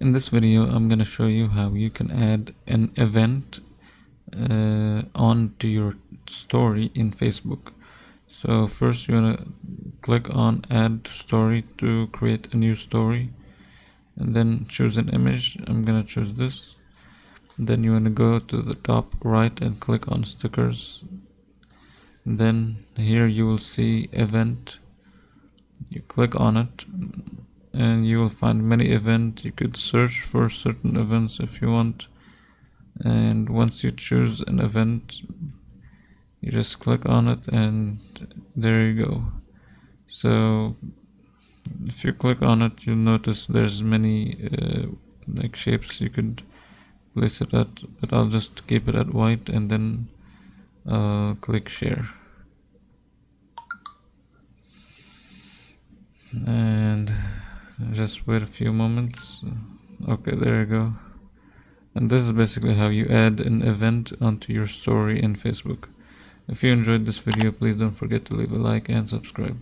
In this video, I'm going to show you how you can add an event onto your story in Facebook. So first you want to click on add story to create a new story, and then choose an image. I'm going to choose this. Then you want to go to the top right and click on stickers. And then here you will see event. You click on it and you will find many events. You could search for certain events if you want, and once you choose an event, you just click on it and there you go. So if you click on it, you'll notice there's many like shapes you could place it at, but I'll just keep it at white and then click share. And just wait a few moments. Okay, there you go. And this is basically how you add an event onto your story in Facebook. If you enjoyed this video, please don't forget to leave a like and subscribe.